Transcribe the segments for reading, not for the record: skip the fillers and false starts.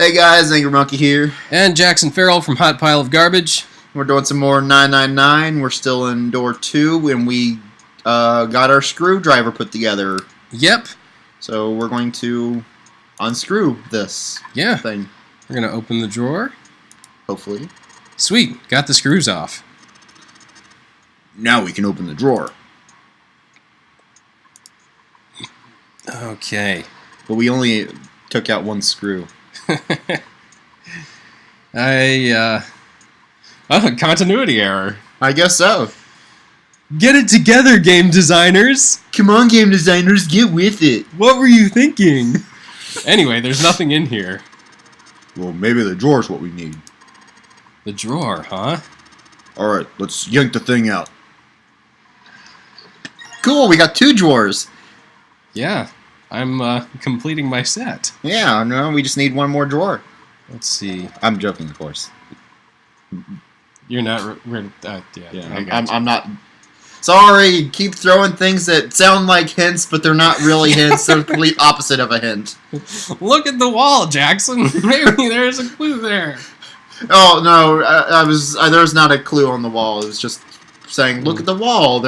Hey guys, Angry Monkey here. And Jackson Ferrell from Hot Pile of Garbage. We're doing some more 999. We're still in door 2, and we got our screwdriver put together. Yep. So we're going to unscrew this thing. We're going to open the drawer. Hopefully. Sweet. Got the screws off. Now we can open the drawer. Okay. But we only took out one screw. Continuity error. I guess so. Get it together, game designers! Come on, game designers, get with it. What were you thinking? Anyway, there's nothing in here. Well, maybe the drawer's what we need. The drawer, huh? Alright, let's yank the thing out. Cool, we got 2 drawers. Yeah, I'm completing my set. Yeah, no, we just need one more drawer. Let's see. I'm joking, of course. You're not. I'm not. Sorry, keep throwing things that sound like hints, but they're not really hints. They're the complete opposite of a hint. Look at the wall, Jackson. Maybe there's a clue there. Oh no, there's not a clue on the wall. It was just saying, look at the wall.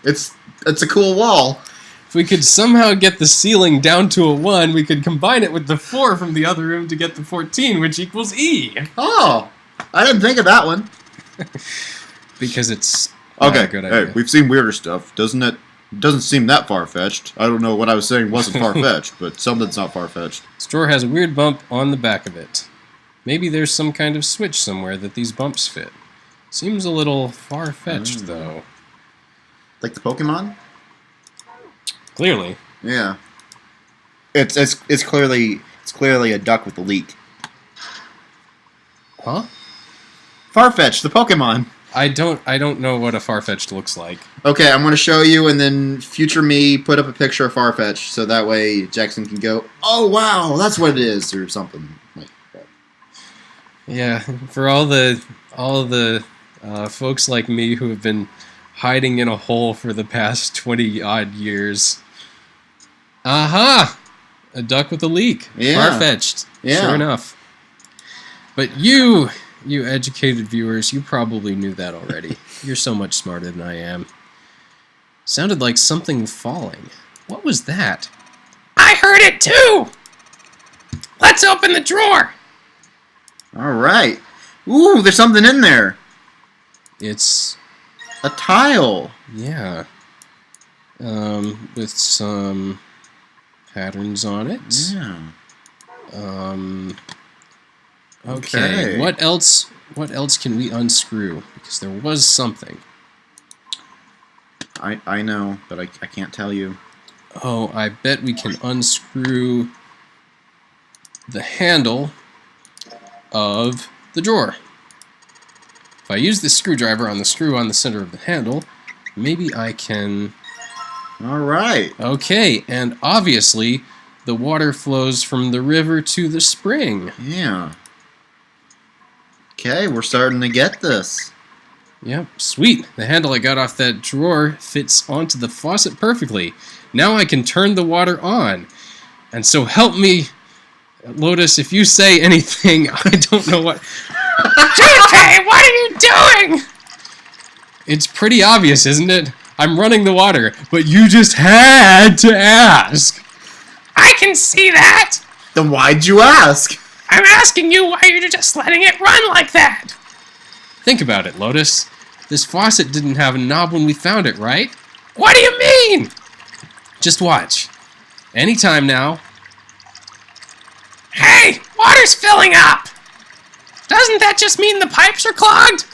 It's a cool wall. If we could somehow get the ceiling down to a 1, we could combine it with the 4 from the other room to get the 14, which equals E. Oh, I didn't think of that one. Because it's okay. A good idea. Hey, we've seen weirder stuff. Doesn't seem that far-fetched. I don't know what I was saying wasn't far-fetched, but something's not far-fetched. This drawer has a weird bump on the back of it. Maybe there's some kind of switch somewhere that these bumps fit. Seems a little far-fetched, though. Like the Pokemon? Clearly. Yeah. It's clearly a duck with a leak. Huh? Farfetch'd, the Pokemon. I don't know what a Farfetch'd looks like. Okay, I'm going to show you, and then future me put up a picture of Farfetch'd, so that way Jackson can go, oh wow, that's what it is, or something like that. Yeah, for all the folks like me who have been hiding in a hole for the past 20-odd years. Aha! A duck with a leak. Yeah. Far-fetched. Yeah. Sure enough. But you educated viewers, you probably knew that already. You're so much smarter than I am. Sounded like something falling. What was that? I heard it too! Let's open the drawer! Alright. Ooh, there's something in there. It's a tile. Yeah. With some patterns on it. Yeah. Okay. What else can we unscrew? Because there was something. I know, but I can't tell you. Oh, I bet we can unscrew the handle of the drawer. If I use this screwdriver on the screw on the center of the handle, maybe I can... Alright. Okay, and obviously the water flows from the river to the spring. Yeah. Okay, we're starting to get this. Yep, sweet. The handle I got off that drawer fits onto the faucet perfectly. Now I can turn the water on. And so help me, Lotus, if you say anything, I don't know what... JK, what are you doing? It's pretty obvious, isn't it? I'm running the water, but you just had to ask. I can see that. Then why'd you ask? I'm asking you why you're just letting it run like that. Think about it, Lotus. This faucet didn't have a knob when we found it, right? What do you mean? Just watch. Anytime now. Hey, water's filling up. Doesn't that just mean the pipes are clogged?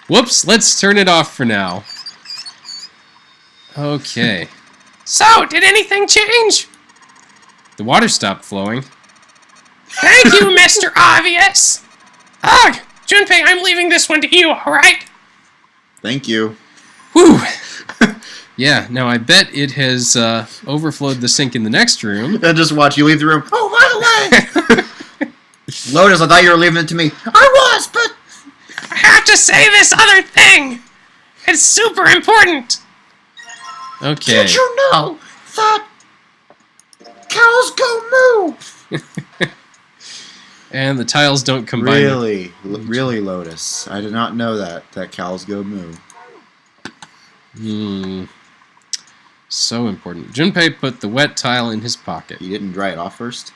Whoops, let's turn it off for now. Okay. So, did anything change? The water stopped flowing. Thank you, Mr. Obvious! Ugh! Junpei, I'm leaving this one to you, alright? Thank you. Whew! Yeah, now I bet it has overflowed the sink in the next room. And just watch you leave the room. Oh, by the way! Lotus, I thought you were leaving it to me. I was, but... I have to say this other thing! It's super important! Okay. Did you know that cows go moo? And the tiles don't combine. Really, Lotus. I did not know that cows go moo. So important. Junpei put the wet tile in his pocket. You didn't dry it off first?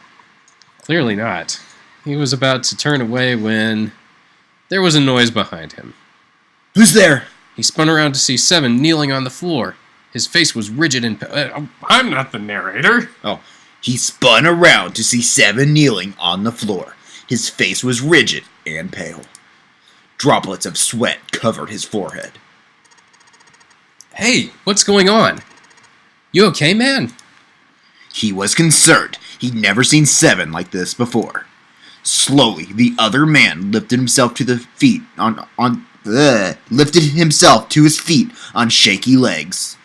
Clearly not. He was about to turn away when there was a noise behind him. Who's there? He spun around to see Seven kneeling on the floor. His face was rigid and... I'm not the narrator. Oh. He spun around to see Seven kneeling on the floor. His face was rigid and pale. Droplets of sweat covered his forehead. Hey, what's going on? You okay, man? He was concerned. He'd never seen Seven like this before. Slowly, the other man lifted himself to the feet lifted himself to his feet on shaky legs.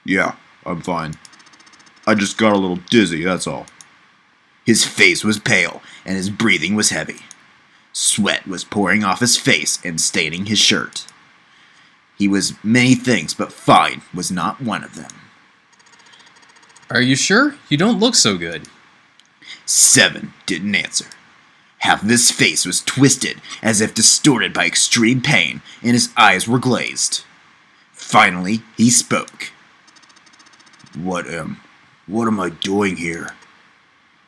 Yeah, I'm fine. I just got a little dizzy, that's all. His face was pale, and his breathing was heavy. Sweat was pouring off his face and staining his shirt. He was many things, but fine was not one of them. Are you sure? You don't look so good. Seven didn't answer. Half of his face was twisted, as if distorted by extreme pain, and his eyes were glazed. Finally, he spoke. What am I doing here?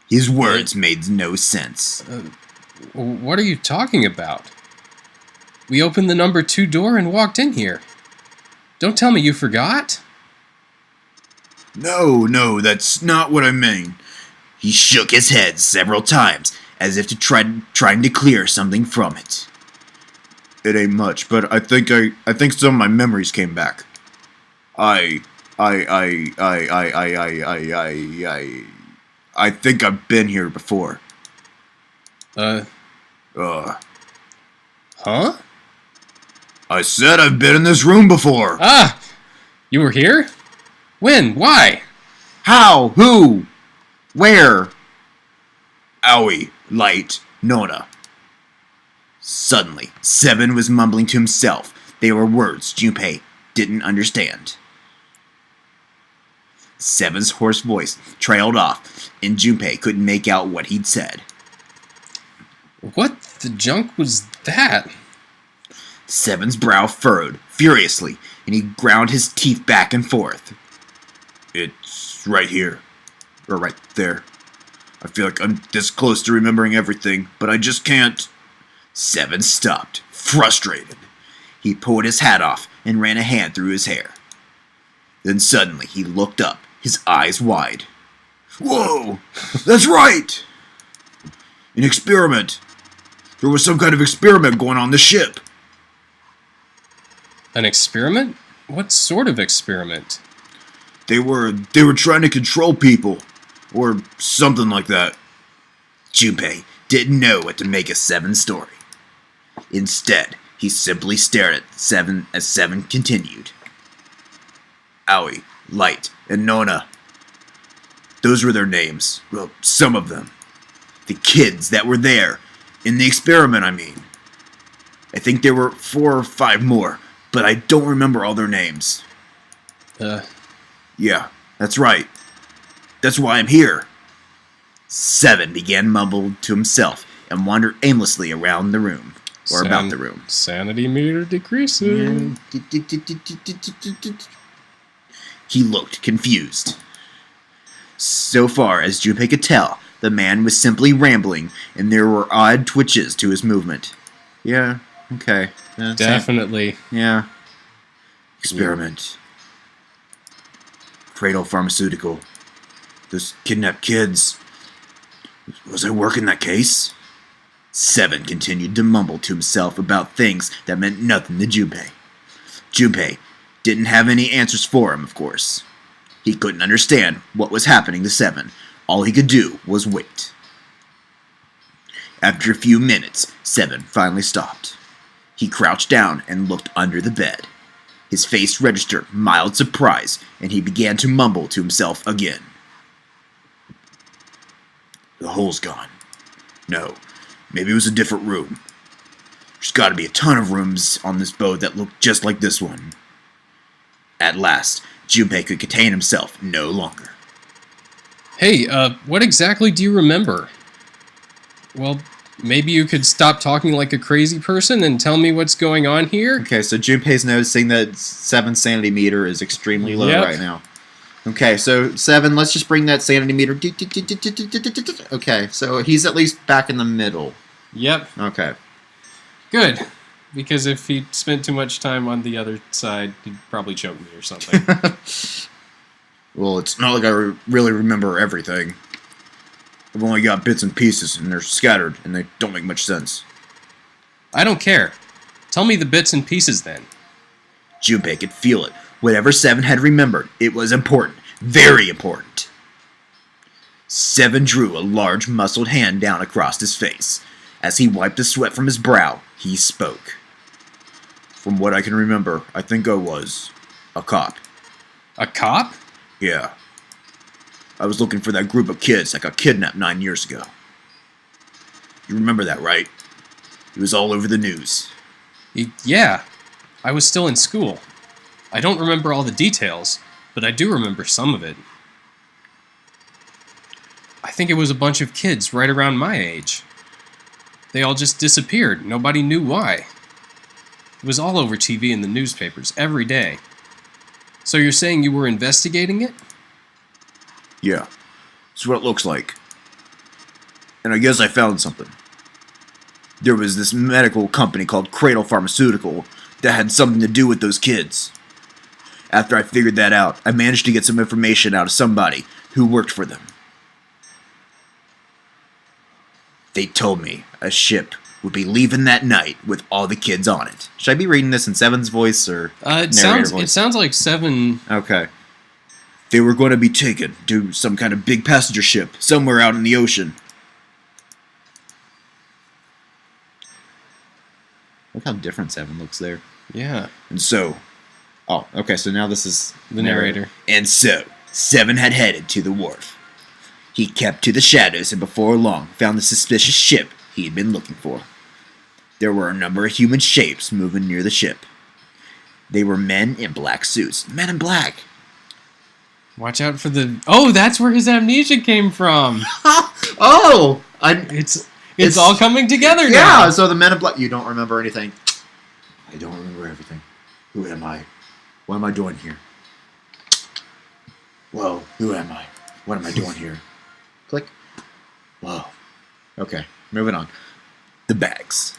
His words made no sense. What are you talking about? We opened the number 2 door and walked in here. Don't tell me you forgot? No, that's not what I mean. He shook his head several times, as if trying to clear something from it. It ain't much, but I think some of my memories came back. I think I've been here before. Huh? I said I've been in this room before. Ah! You were here? When? Why? How? Who? Where? Owie, Light, Nona. Suddenly, Seven was mumbling to himself. They were words Junpei didn't understand. Seven's hoarse voice trailed off, and Junpei couldn't make out what he'd said. What the junk was that? Seven's brow furrowed furiously, and he ground his teeth back and forth. It's right here. Or right there. I feel like I'm this close to remembering everything, but I just can't. Seven stopped, frustrated. He pulled his hat off and ran a hand through his hair. Then suddenly he looked up, his eyes wide. Whoa! That's right! An experiment. There was some kind of experiment going on the ship. An experiment? What sort of experiment? They were trying to control people, or something like that. Junpei didn't know what to make of Seven's story. Instead, he simply stared at Seven as Seven continued. Owie, Light, and Nona. Those were their names. Well, some of them. The kids that were there. In the experiment, I mean. I think there were 4 or 5 more, but I don't remember all their names. Yeah, that's right. That's why I'm here. Seven began mumbling to himself and wandered aimlessly around the room. Or about the room. Sanity meter decreasing. He looked confused. So far as Junpei could tell, the man was simply rambling, and there were odd twitches to his movement. Yeah, okay. Definitely. Yeah. Experiment. Cradle Pharmaceutical. Those kidnapped kids. Was I working that case? Seven continued to mumble to himself about things that meant nothing to Junpei. Junpei didn't have any answers for him, of course. He couldn't understand what was happening to Seven. All he could do was wait. After a few minutes, Seven finally stopped. He crouched down and looked under the bed. His face registered mild surprise, and he began to mumble to himself again. The hole's gone. No, maybe it was a different room. There's got to be a ton of rooms on this boat that look just like this one. At last, Junpei could contain himself no longer. Hey, what exactly do you remember? Well, maybe you could stop talking like a crazy person and tell me what's going on here? Okay, so Junpei's noticing that Seven's sanity meter is extremely low Yep. right now. Okay, so Seven, let's just bring that sanity meter. Okay, so he's at least back in the middle. Yep. Okay. Good. Because if he spent too much time on the other side, he'd probably choke me or something. Well, it's not like I really remember everything. I've only got bits and pieces, and they're scattered, and they don't make much sense. I don't care. Tell me the bits and pieces then. Junpei could feel it. Whatever Seven had remembered, it was important. Very important. Seven drew a large, muscled hand down across his face. As he wiped the sweat from his brow, he spoke. From what I can remember, I think I was a cop. A cop? Yeah. I was looking for that group of kids that got kidnapped 9 years ago. You remember that, right? It was all over the news. Yeah. I was still in school. I don't remember all the details, but I do remember some of it. I think it was a bunch of kids right around my age. They all just disappeared. Nobody knew why. It was all over TV and the newspapers every day. So you're saying you were investigating it? Yeah. That's what it looks like. And I guess I found something. There was this medical company called Cradle Pharmaceutical that had something to do with those kids. After I figured that out, I managed to get some information out of somebody who worked for them. They told me a ship would be leaving that night with all the kids on it. Should I be reading this in Seven's voice or It narrator voice? sounds like Seven. Okay. They were going to be taken to some kind of big passenger ship somewhere out in the ocean. Look how different Seven looks there. Yeah. And so... Oh, okay, so now this is... The narrator. And so, Seven had headed to the wharf. He kept to the shadows and before long found the suspicious ship he had been looking for. There were a number of human shapes moving near the ship. They were men in black suits. Men in black. Watch out for the... Oh, that's where his amnesia came from. Oh! It's all coming together now. Yeah, so the men in black... You don't remember anything. I don't remember everything. Who am I? What am I doing here? Whoa, who am I? What am I doing here? Click. Whoa. Okay, moving on. The bags.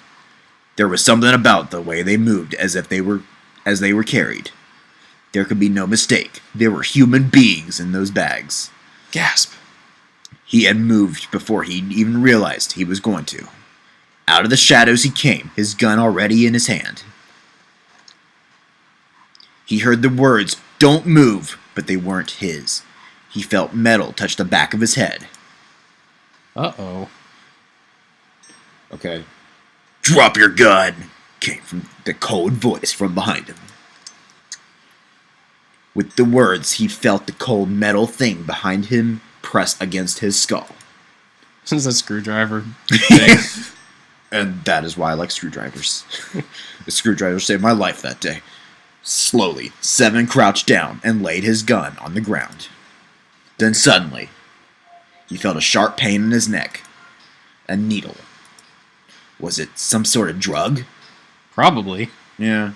There was something about the way they moved as they were carried. There could be no mistake. There were human beings in those bags. Gasp. He had moved before he even realized he was going to. Out of the shadows he came, his gun already in his hand. He heard the words, "Don't move," but they weren't his. He felt metal touch the back of his head. Uh-oh. Okay. "Drop your gun," came from the cold voice from behind him. With the words, he felt the cold metal thing behind him press against his skull. This is a screwdriver thing. And that is why I like screwdrivers. The screwdriver saved my life that day. Slowly, Seven crouched down and laid his gun on the ground. Then suddenly, he felt a sharp pain in his neck. A needle. Was it some sort of drug? Probably. Yeah.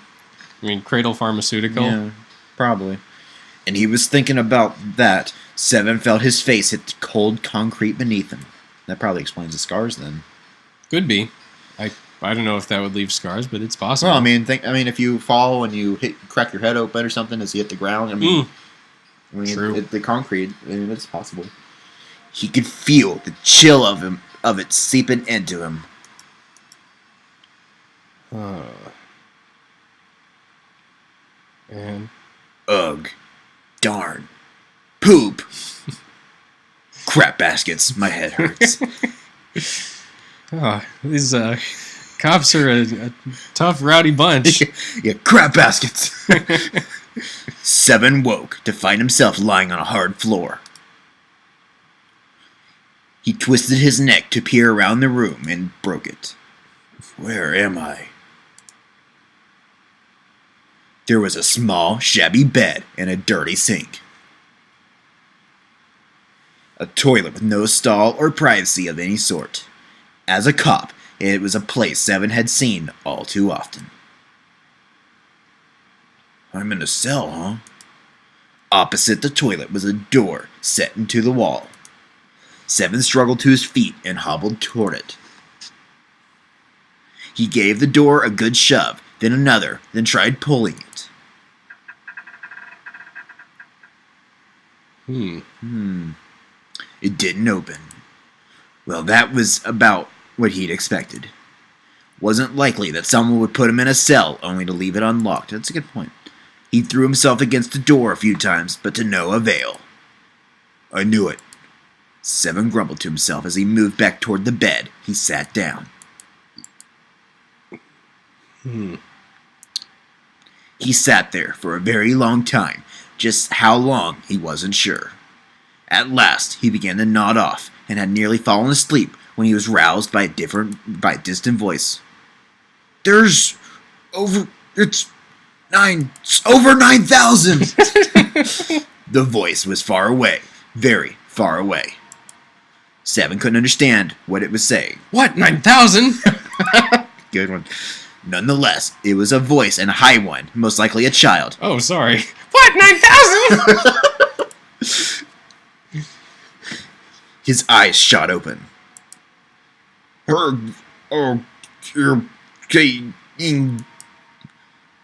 I mean, Cradle Pharmaceutical. Yeah, probably. And he was thinking about that. Seven felt his face hit the cold concrete beneath him. That probably explains the scars then. Could be. I don't know if that would leave scars, but it's possible. Well, I mean, if you fall and you crack your head open or something as you hit the ground, True. The concrete, it's possible. He could feel the chill of it seeping into him. And Ugh. Darn. Poop. Crap baskets. My head hurts. these cops are a tough, rowdy bunch. Yeah, crap baskets. Seven woke to find himself lying on a hard floor. He twisted his neck to peer around the room and broke it. Where am I? There was a small, shabby bed and a dirty sink. A toilet with no stall or privacy of any sort. As a cop, it was a place Seven had seen all too often. I'm in a cell, huh? Opposite the toilet was a door set into the wall. Seven struggled to his feet and hobbled toward it. He gave the door a good shove, then another, then tried pulling it. It didn't open. Well, that was about what he'd expected. Wasn't likely that someone would put him in a cell only to leave it unlocked. That's a good point. He threw himself against the door a few times, but to no avail. I knew it. Seven grumbled to himself as he moved back toward the bed. He sat down. He sat there for a very long time. Just how long, he wasn't sure. At last, he began to nod off and had nearly fallen asleep when he was roused by a distant voice. It's over 9,000! The voice was far away, very far away. Seven couldn't understand what it was saying. What, 9,000? Good one. Nonetheless, it was a voice and a high one, most likely a child. Oh, sorry. What, 9,000? His eyes shot open.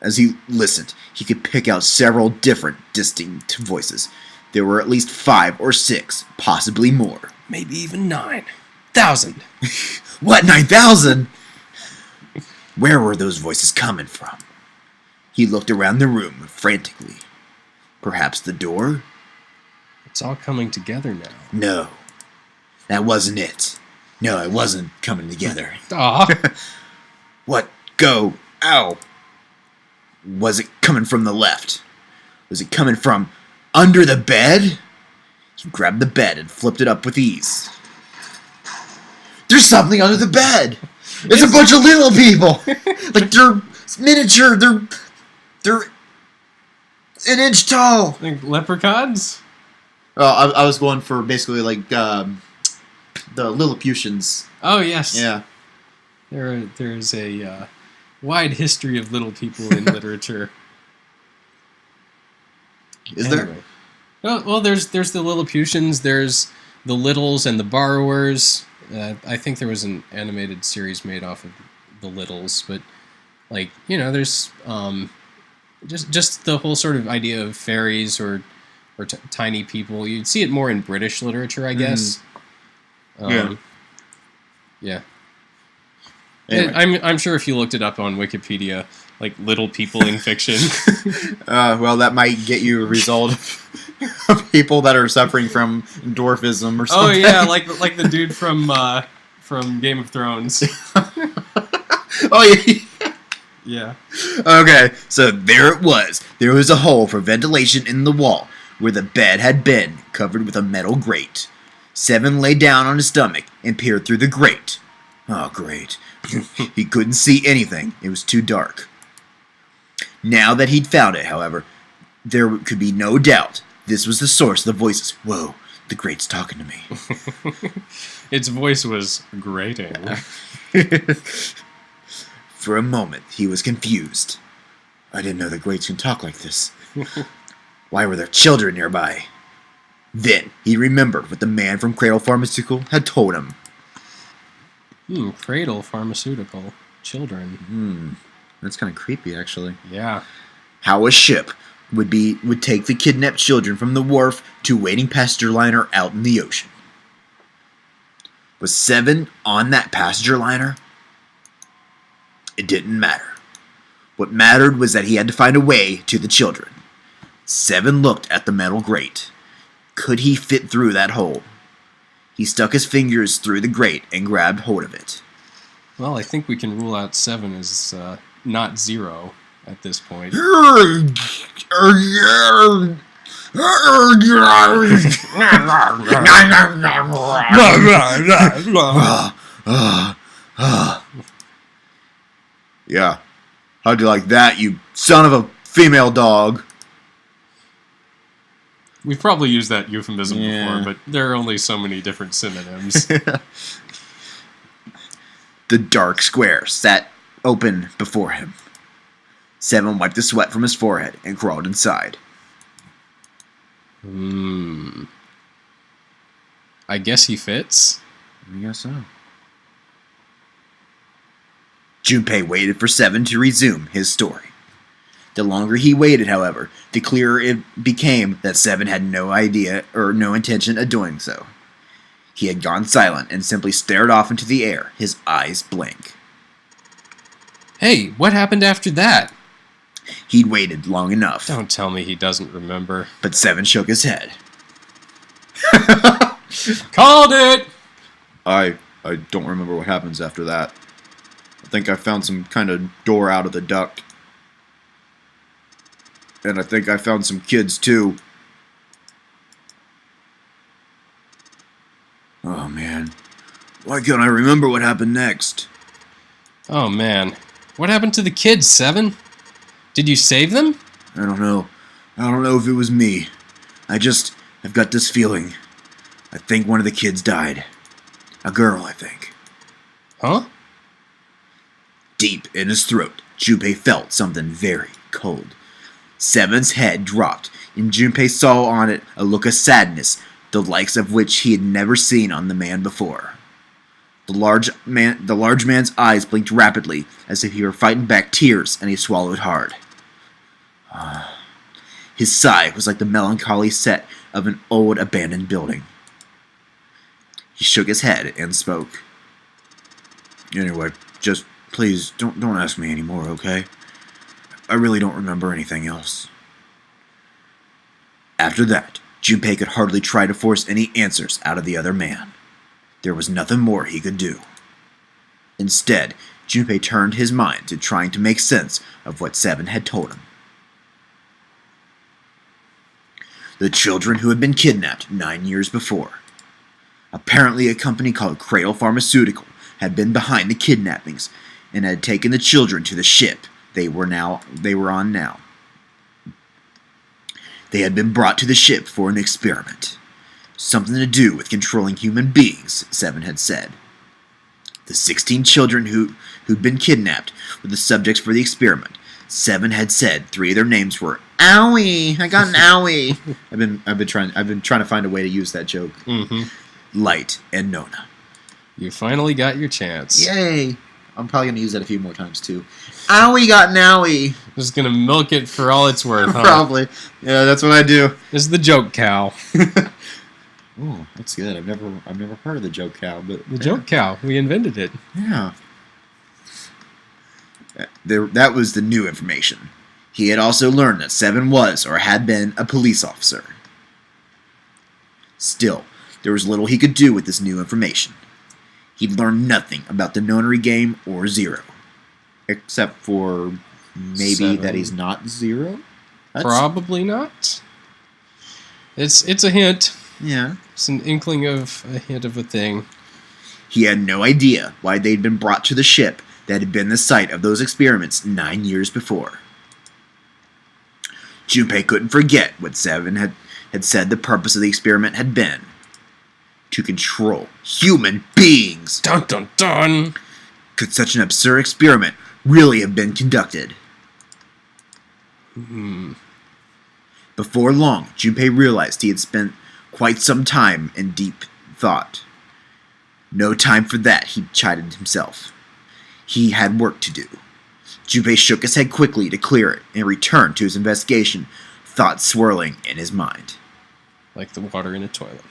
As he listened, he could pick out several different, distinct voices. There were at least 5 or 6, possibly more. Maybe even 9,000. What, 9,000? Where were those voices coming from? He looked around the room frantically. Perhaps the door? It's all coming together now. No, that wasn't it. No, it wasn't coming together. Aw. What? Go. Ow. Was it coming from the left? Was it coming from under the bed? He grabbed the bed and flipped it up with ease. There's something under the bed! It's a bunch of little people! Like, they're miniature, they're an inch tall! Like leprechauns? I was going for basically like, the Lilliputians. Oh, yes. Yeah. There's a wide history of little people in literature. Is there? Well, there's the Lilliputians, there's the Littles and the Borrowers. I think there was an animated series made off of the Littles, but like, you know, there's just the whole sort of idea of fairies or tiny people. You'd see it more in British literature, I guess. Yeah. Yeah. Anyway. I'm sure if you looked it up on Wikipedia, like little people in fiction. Well, that might get you a result of people that are suffering from dwarfism or something. Oh yeah, like the dude from Game of Thrones. Oh yeah. Yeah. Okay, so there it was. There was a hole for ventilation in the wall where the bed had been, covered with a metal grate. Seven lay down on his stomach and peered through the grate. Oh, great. He couldn't see anything. It was too dark. Now that he'd found it, however, there could be no doubt this was the source of the voices. Whoa, the grate's talking to me. Its voice was grating. For a moment, he was confused. I didn't know the grates could talk like this. Why were there children nearby? Then he remembered what the man from Cradle Pharmaceutical had told him. Cradle Pharmaceutical. Children. That's kind of creepy, actually. Yeah. How a ship would take the kidnapped children from the wharf to a waiting passenger liner out in the ocean. Was Seven on that passenger liner? It didn't matter. What mattered was that he had to find a way to the children. Seven looked at the metal grate. Could he fit through that hole? He stuck his fingers through the grate and grabbed hold of it. Well, I think we can rule out 7 as not 0 at this point. Yeah. How'd you like that, you son of a female dog? We've probably used that euphemism Yeah. before, but there are only so many different synonyms. The dark square sat open before him. Seven wiped the sweat from his forehead and crawled inside. I guess he fits. I guess so. Junpei waited for Seven to resume his story. The longer he waited, however, the clearer it became that Seven had no idea or no intention of doing so. He had gone silent and simply stared off into the air, his eyes blank. Hey, what happened after that? He'd waited long enough. Don't tell me he doesn't remember. But Seven shook his head. Called it! I don't remember what happens after that. I think I found some kind of door out of the duct. And I think I found some kids too. Oh man. Why can't I remember what happened next? Oh man. What happened to the kids, Seven? Did you save them? I don't know. I don't know if it was me. I've got this feeling. I think one of the kids died. A girl, I think. Huh? Deep in his throat, Junpei felt something very cold. Seven's head dropped, and Junpei saw on it a look of sadness, the likes of which he had never seen on the man before. The large man's eyes blinked rapidly, as if he were fighting back tears, and he swallowed hard. His sigh was like the melancholy set of an old abandoned building. He shook his head and spoke. Anyway, just please don't ask me anymore, okay? I really don't remember anything else. After that, Junpei could hardly try to force any answers out of the other man. There was nothing more he could do. Instead, Junpei turned his mind to trying to make sense of what Seven had told him. The children who had been kidnapped 9 years before. Apparently, a company called Cradle Pharmaceutical had been behind the kidnappings and had taken the children to the ship they were on now. They had been brought to the ship for an experiment. Something to do with controlling human beings, Seven had said. The 16 children who'd been kidnapped were the subjects for the experiment. Seven had said 3 of their names were Owie. I got an Owie. I've been trying to find a way to use that joke. Mm-hmm. Light and Nona. You finally got your chance. Yay! I'm probably gonna use that a few more times too. Owie got an Owie. Just gonna milk it for all it's worth, huh? Probably. Yeah, that's what I do. This is the joke cow. Oh, that's good. I've never heard of the joke cow, but The joke cow. We invented it. Yeah. That was the new information. He had also learned that Seven was or had been a police officer. Still, there was little he could do with this new information. He'd learned nothing about the notary game or Zero. Except for maybe Seven. that he's not Zero? Probably not. It's a hint. Yeah. It's an inkling of a hint of a thing. He had no idea why they'd been brought to the ship that had been the site of those experiments 9 years before. Junpei couldn't forget what Seven had said the purpose of the experiment had been. To control human beings. Dun dun dun! Could such an absurd experiment really have been conducted? Before long, Junpei realized he had spent quite some time in deep thought. No time for that, he chided himself. He had work to do. Junpei shook his head quickly to clear it and returned to his investigation, thoughts swirling in his mind. Like the water in a toilet.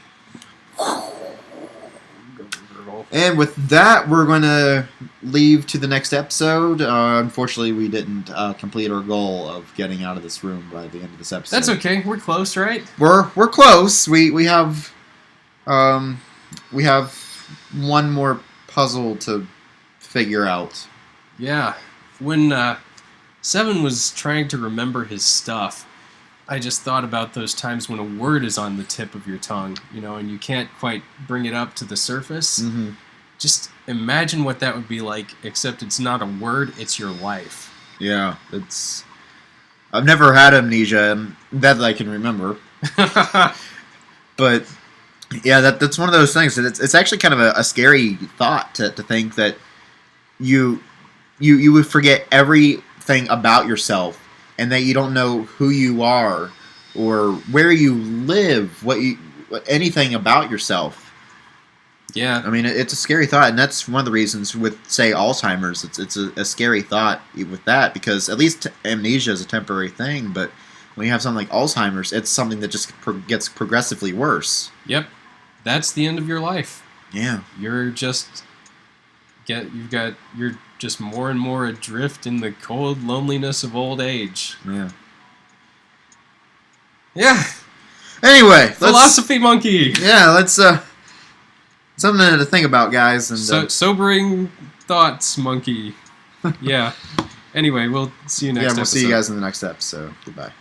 And with that, we're going to leave to the next episode. Unfortunately, we didn't complete our goal of getting out of this room by the end of this episode. That's okay. We're close, right? We're close. We have one more puzzle to figure out. Yeah. When Seven was trying to remember his stuff, I just thought about those times when a word is on the tip of your tongue, and you can't quite bring it up to the surface. Mm-hmm. Just imagine what that would be like, except it's not a word, it's your life. Yeah, I've never had amnesia, and that I can remember. But yeah, that's one of those things. That it's actually kind of a scary thought to think that you would forget everything about yourself, and that you don't know who you are or where you live, anything about yourself. Yeah. I mean, it's a scary thought, and that's one of the reasons with, say, Alzheimer's. It's a scary thought with that, because at least amnesia is a temporary thing, but when you have something like Alzheimer's, it's something that just gets progressively worse. Yep. That's the end of your life. Yeah. You're just you're just more and more adrift in the cold loneliness of old age. Yeah. Yeah. Anyway, Philosophy monkey. Yeah, let's something to think about, guys. And sobering thoughts, monkey. Yeah. Anyway, we'll see you next episode. Yeah, we'll see you guys in the next episode. Goodbye.